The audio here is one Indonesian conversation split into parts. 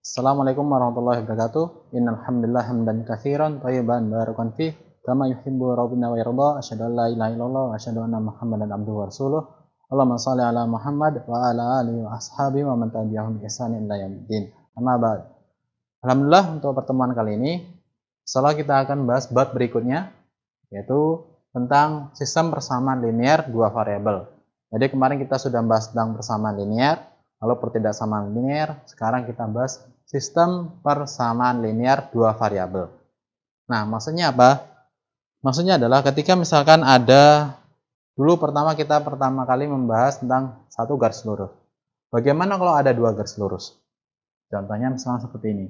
Assalamualaikum warahmatullahi wabarakatuh. Innal hamdalillah hamdan katsiran thayyiban barakan fih kama yuhibbu rabbuna wa yarda. Asyhadu an la ilaha illallah wa asyhadu anna Muhammadan abduhu wa rasuluh. Allahumma shalli ala Muhammad wa ala alihi wa ashabihi wa man tabi'ahum bi ihsanin ila yaumil Amma ba'd. Alhamdulillah, untuk pertemuan kali ini setelah kita akan bahas bab berikutnya, yaitu tentang sistem persamaan linear dua variabel. Jadi kemarin kita sudah bahas tentang persamaan linear, lalu pertidaksamaan linear. Sekarang kita bahas sistem persamaan linear dua variabel. Nah, maksudnya apa? Maksudnya adalah ketika misalkan ada, dulu kita pertama kali membahas tentang satu garis lurus. Bagaimana kalau ada dua garis lurus? Contohnya misalnya seperti ini.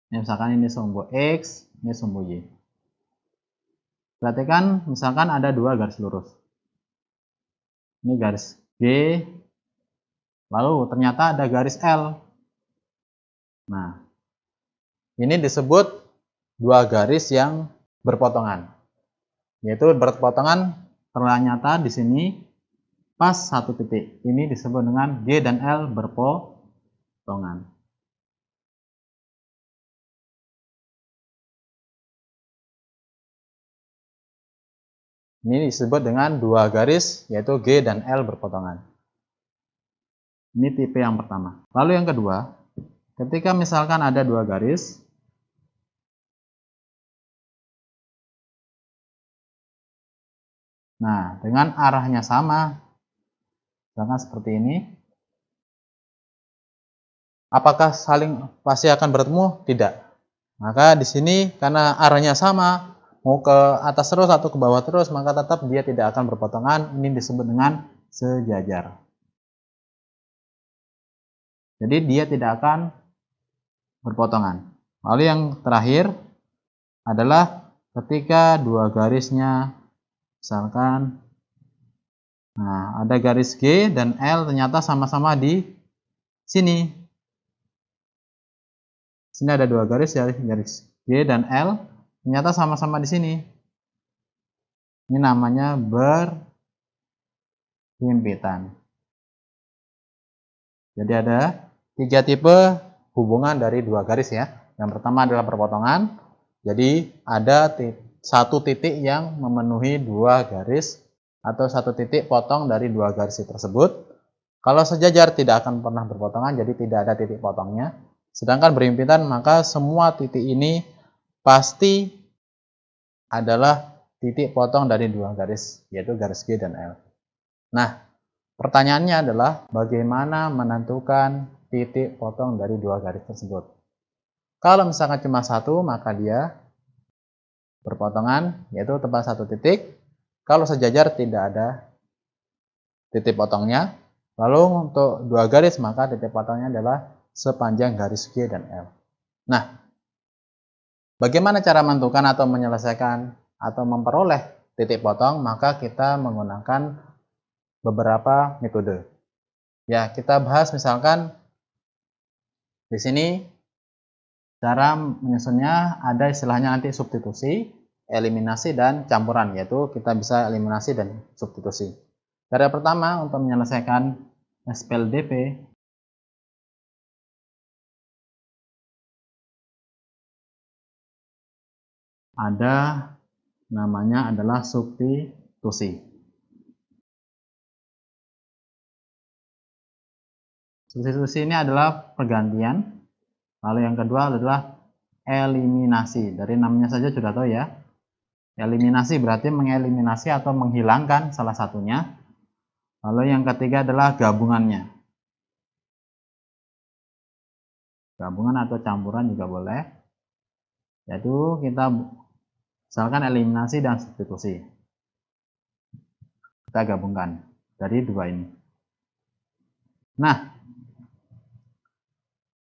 Misalkan ini sumbu X, ini sumbu Y. Perhatikan, misalkan ada dua garis lurus. Ini garis G, lalu ternyata ada garis L. Nah, ini disebut dua garis yang berpotongan. Yaitu berpotongan ternyata di sini pas satu titik. Ini disebut dengan G dan L berpotongan. Ini disebut dengan dua garis, yaitu G dan L berpotongan. Ini tipe yang pertama. Lalu yang kedua, ketika misalkan ada dua garis, nah dengan arahnya sama, misalkan seperti ini, apakah saling pasti akan bertemu? Tidak. Maka di sini karena arahnya sama, mau ke atas terus atau ke bawah terus, maka tetap dia tidak akan berpotongan. Ini disebut dengan sejajar. Jadi dia tidak akan berpotongan. Lalu yang terakhir adalah ketika dua garisnya, misalkan, nah ada garis G dan L ternyata sama-sama di sini. Sini ada dua garis, garis G dan L ternyata sama-sama di sini. Ini namanya berhimpitan. Jadi ada tiga tipe hubungan dari dua garis ya. Yang pertama adalah perpotongan. Jadi ada satu titik yang memenuhi dua garis atau satu titik potong dari dua garis tersebut. Kalau sejajar tidak akan pernah berpotongan, jadi tidak ada titik potongnya. Sedangkan berhimpitan, maka semua titik ini pasti adalah titik potong dari dua garis, yaitu garis G dan L. Nah, pertanyaannya adalah bagaimana menentukan titik potong dari dua garis tersebut. Kalau misalkan cuma satu, maka dia berpotongan, yaitu tepat satu titik. Kalau sejajar tidak ada titik potongnya. Lalu untuk dua garis, maka titik potongnya adalah sepanjang garis G dan L. Nah, bagaimana cara menentukan atau menyelesaikan atau memperoleh titik potong? Maka kita menggunakan beberapa metode. Ya, kita bahas misalkan di sini cara menyusunnya ada istilahnya nanti substitusi, eliminasi, dan campuran, yaitu kita bisa eliminasi dan substitusi. Cara pertama untuk menyelesaikan SPLDP, ada namanya adalah substitusi. Substitusi ini adalah pergantian. Lalu yang kedua adalah eliminasi. Dari namanya saja sudah tahu ya. Eliminasi berarti mengeliminasi atau menghilangkan salah satunya. Lalu yang ketiga adalah gabungannya. Gabungan atau campuran juga boleh. Yaitu kita misalkan eliminasi dan substitusi. Kita gabungkan dari dua ini. Nah,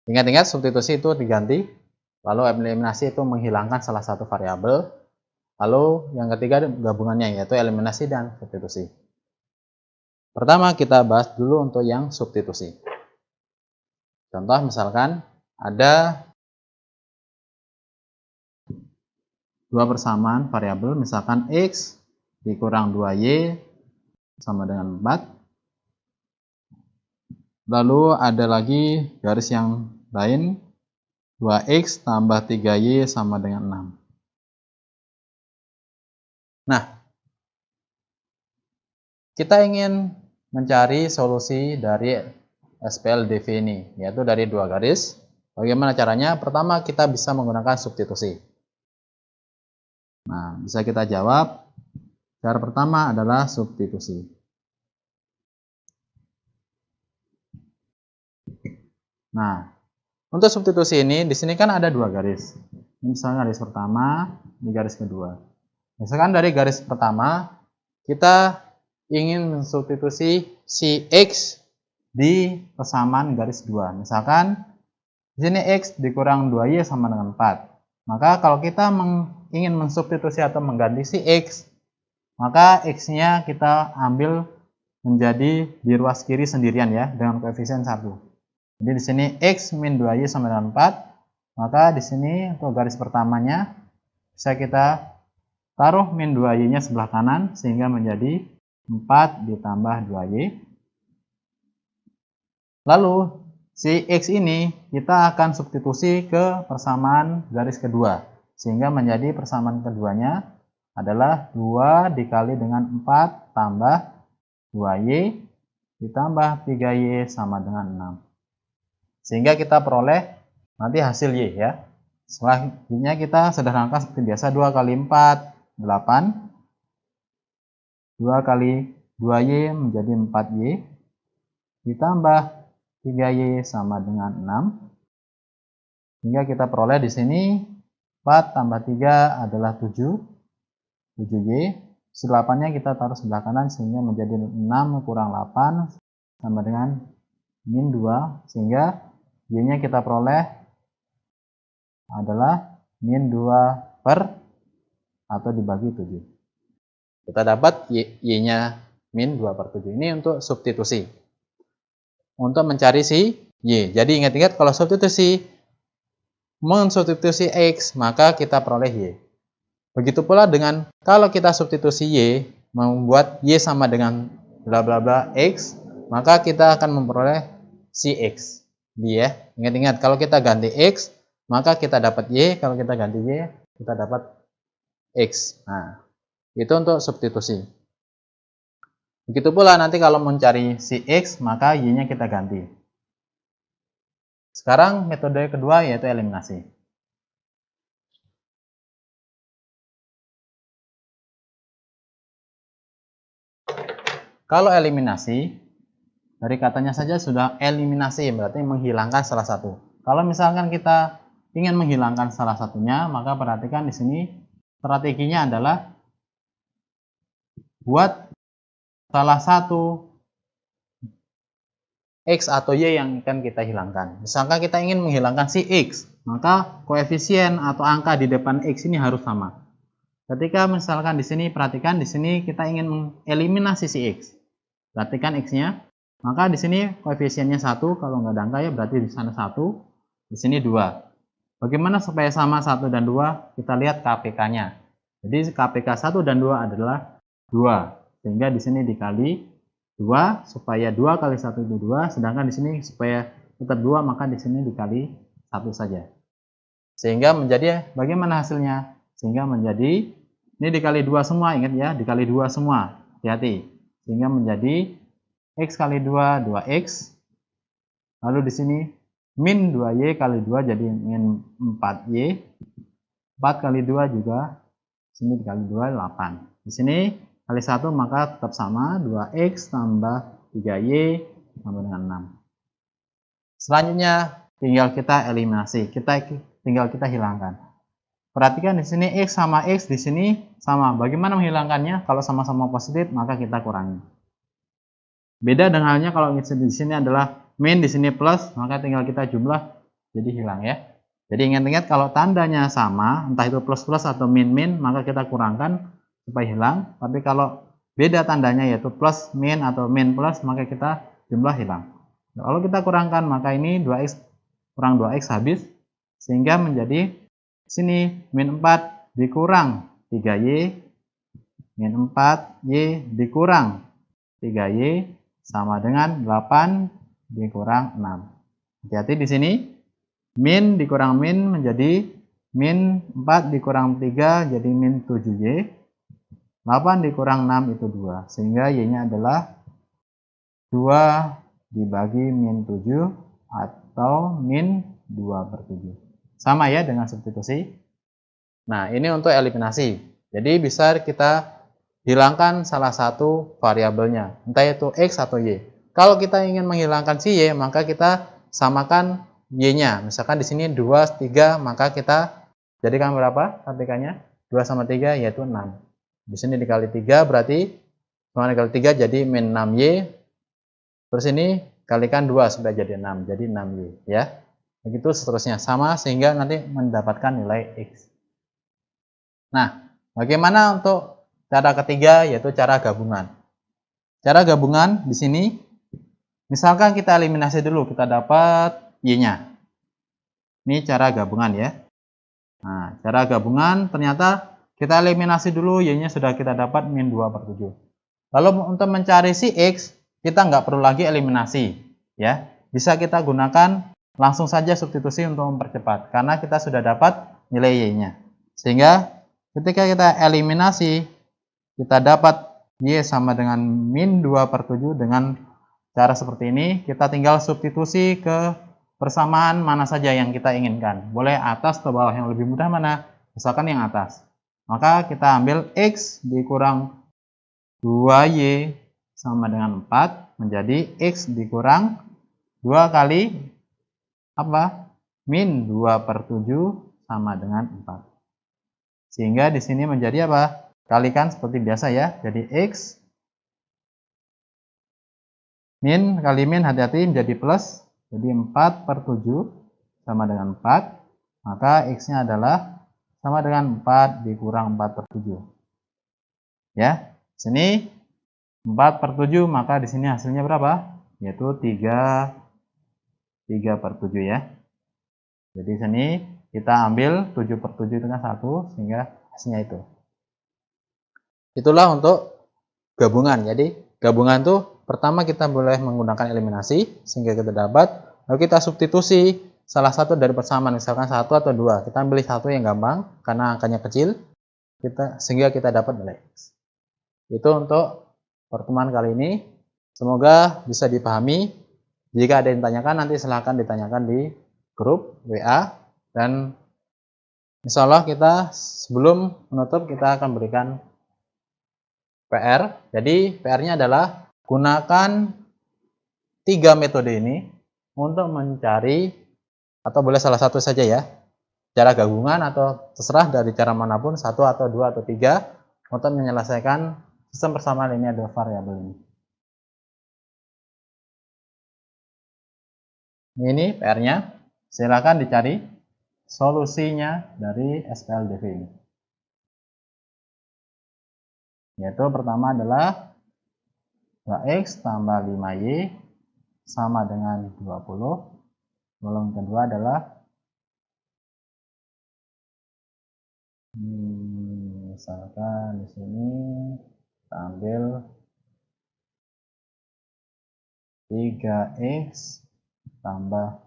ingat-ingat substitusi itu diganti, lalu eliminasi itu menghilangkan salah satu variabel, lalu yang ketiga gabungannya yaitu eliminasi dan substitusi. Pertama kita bahas dulu untuk yang substitusi. Contoh misalkan ada dua persamaan variabel, misalkan X dikurang 2Y sama dengan 4. Lalu ada lagi garis yang lain, 2x tambah 3y sama dengan 6. Nah, kita ingin mencari solusi dari SPLDV ini, yaitu dari dua garis. Bagaimana caranya? Pertama, kita bisa menggunakan substitusi. Nah, bisa kita jawab. Cara pertama adalah substitusi. Nah, untuk substitusi ini, di sini kan ada dua garis. Ini misalnya garis pertama, ini garis kedua. Misalkan dari garis pertama, kita ingin mensubstitusi si X di persamaan garis 2. Misalkan di sini X dikurang 2Y sama dengan 4. Maka kalau kita ingin mensubstitusi atau mengganti si X, maka X-nya kita ambil menjadi di ruas kiri sendirian ya, dengan koefisien 1. Jadi di sini X min 2Y sama dengan 4. Maka di sini untuk garis pertamanya bisa kita taruh min 2Y-nya sebelah kanan sehingga menjadi 4 ditambah 2Y. Lalu si X ini kita akan substitusi ke persamaan garis kedua. Sehingga menjadi persamaan keduanya adalah 2 dikali dengan 4 tambah 2Y ditambah 3Y sama dengan 6. Sehingga kita peroleh nanti hasil Y ya. Selanjutnya kita sederhanakan seperti biasa, 2 kali 4, 8. 2 kali 2Y menjadi 4Y, ditambah 3Y sama dengan 6. Sehingga kita peroleh di sini 4 tambah 3 adalah 7. 7Y. 8-nya kita taruh sebelah kanan sehingga menjadi 6 kurang 8 sama dengan min 2. Sehingga Y-nya kita peroleh adalah min 2 per atau dibagi 7. Kita dapat Y-nya min 2 per 7. Ini untuk substitusi. Untuk mencari si Y. Jadi ingat-ingat kalau substitusi, mensubstitusi X, maka kita peroleh Y. Begitu pula dengan kalau kita substitusi Y, membuat Y sama dengan bla bla bla X, maka kita akan memperoleh si X. Ya. Ingat-ingat kalau kita ganti X, maka kita dapat Y. Kalau kita ganti Y, kita dapat X. Nah, itu untuk substitusi. Begitu pula nanti kalau mencari si X, maka Y-nya kita ganti. Sekarang metode kedua yaitu eliminasi. Kalau eliminasi, dari katanya saja sudah eliminasi, berarti menghilangkan salah satu. Kalau misalkan kita ingin menghilangkan salah satunya, maka perhatikan di sini strateginya adalah buat salah satu X atau Y yang akan kita hilangkan. Misalkan kita ingin menghilangkan si X, maka koefisien atau angka di depan X ini harus sama. Ketika misalkan di sini, perhatikan di sini kita ingin mengeliminasi si X. Perhatikan X-nya, maka di sini koefisiennya 1, kalau nggak ada angka ya berarti di sana 1, di sini 2. Bagaimana supaya sama 1 dan 2? Kita lihat KPK-nya. Jadi KPK 1 dan 2 adalah 2. Sehingga di sini dikali 2 supaya 2 kali 1 itu 2, sedangkan di sini supaya tetap 2 maka di sini dikali 1 saja. Sehingga menjadi bagaimana hasilnya? Sehingga menjadi ini dikali 2 semua, ingat ya, dikali 2 semua. Hati-hati. Sehingga menjadi X kali 2 2X. Lalu di sini min 2Y kali 2 jadi min 4Y. 4 kali 2 juga sini dikali 2 8. Di sini kali 1 maka tetap sama, 2X tambah 3Y sama dengan 6. Selanjutnya tinggal kita eliminasi, tinggal kita hilangkan. Perhatikan di sini X sama X di sini sama. Bagaimana menghilangkannya? Kalau sama-sama positif maka kita kurangi. Beda dengan halnya kalau di sini adalah min, di sini plus, maka tinggal kita jumlah jadi hilang ya. Jadi ingat-ingat kalau tandanya sama, entah itu plus-plus atau min-min, maka kita kurangkan supaya hilang. Tapi kalau beda tandanya yaitu plus min atau min plus, maka kita jumlah hilang. Kalau kita kurangkan maka ini 2x kurang 2x habis, sehingga menjadi sini min 4 dikurang 3y, min 4y dikurang 3y sama dengan 8 dikurang 6. Hati-hati di sini. Min dikurang min menjadi min 4 dikurang 3 jadi min 7Y. 8 dikurang 6 itu 2. Sehingga Y-nya adalah 2 dibagi min 7 atau min 2/7. Sama ya dengan substitusi. Nah, ini untuk eliminasi. Jadi bisa kita hilangkan salah satu variabelnya, entah itu X atau Y. Kalau kita ingin menghilangkan si Y, maka kita samakan Y-nya. Misalkan di sini 2, 3, maka kita jadikan berapa kalikannya? 2 sama 3 yaitu 6. Di sini dikali 3 berarti 2 dikali 3 jadi min 6Y. Terus ini kalikan 2 sudah jadi 6, jadi 6Y ya. Begitu seterusnya, sama sehingga nanti mendapatkan nilai X. Nah, bagaimana untuk cara ketiga, yaitu cara gabungan. Cara gabungan di sini, misalkan kita eliminasi dulu, kita dapat Y-nya. Ini cara gabungan ya. Nah, cara gabungan ternyata kita eliminasi dulu, Y-nya sudah kita dapat min 2/7. Lalu untuk mencari si X, kita nggak perlu lagi eliminasi ya. Bisa kita gunakan langsung saja substitusi untuk mempercepat, karena kita sudah dapat nilai Y-nya. Sehingga ketika kita eliminasi, kita dapat Y sama dengan min 2/7 dengan cara seperti ini. Kita tinggal substitusi ke persamaan mana saja yang kita inginkan. Boleh atas atau bawah, yang lebih mudah mana? Misalkan yang atas. Maka kita ambil X dikurang 2Y sama dengan 4 menjadi X dikurang 2 kali apa? Min 2/7 sama dengan 4. Sehingga di sini menjadi apa? Kalikan seperti biasa ya. Jadi X min kali min, hati-hati, menjadi plus. Jadi 4/7 sama dengan 4. Maka X-nya adalah sama dengan 4 dikurang 4/7. Ya. Sini 4/7, maka di sini hasilnya berapa? Yaitu 3/7 ya. Jadi sini kita ambil 7/7 dengan 1 sehingga hasilnya itu. Itulah untuk gabungan. Jadi gabungan tuh pertama kita boleh menggunakan eliminasi sehingga kita dapat. Lalu kita substitusi salah satu dari persamaan, misalkan 1 atau 2. Kita pilih 1 yang gampang karena angkanya kecil. Sehingga kita dapat nilai X. Itu untuk pertemuan kali ini. Semoga bisa dipahami. Jika ada yang ditanyakan, nanti silahkan ditanyakan di grup WA. Dan insya Allah kita sebelum menutup kita akan berikan PR. Jadi PR-nya adalah gunakan 3 metode ini untuk mencari, atau boleh salah satu saja ya, cara gabungan atau terserah dari cara manapun, 1 atau 2 atau 3 untuk menyelesaikan sistem persamaan linear dua variabel ini. Ini PR-nya. Silakan dicari solusinya dari SPLDV ini. Yaitu pertama adalah 2X tambah 5Y sama dengan 20. Lalu yang kedua adalah misalkan di sini kita ambil 3X tambah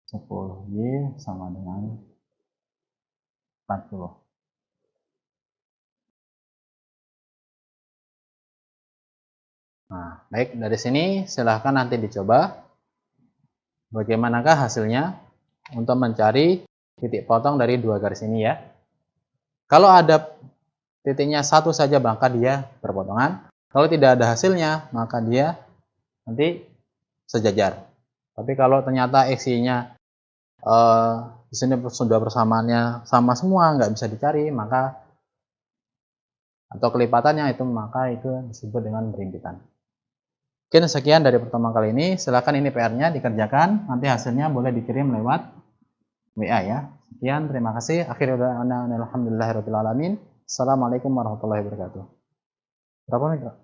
10Y sama dengan 40. Nah, baik, dari sini silahkan nanti dicoba bagaimanakah hasilnya untuk mencari titik potong dari 2 garis ini ya. Kalau ada titiknya 1 saja maka dia berpotongan. Kalau tidak ada hasilnya maka dia nanti sejajar. Tapi kalau ternyata X-nya di sini sudah persamaannya sama semua, nggak bisa dicari, maka atau kelipatannya itu, maka itu disebut dengan berimpitan. Oke, sekian dari pertemuan kali ini. Silakan ini PR-nya dikerjakan. Nanti hasilnya boleh dikirim lewat WA ya. Sekian, terima kasih. Akhirnya alhamdulillahirabbil alamin. Assalamualaikum warahmatullahi wabarakatuh. Berapa nih, Kak?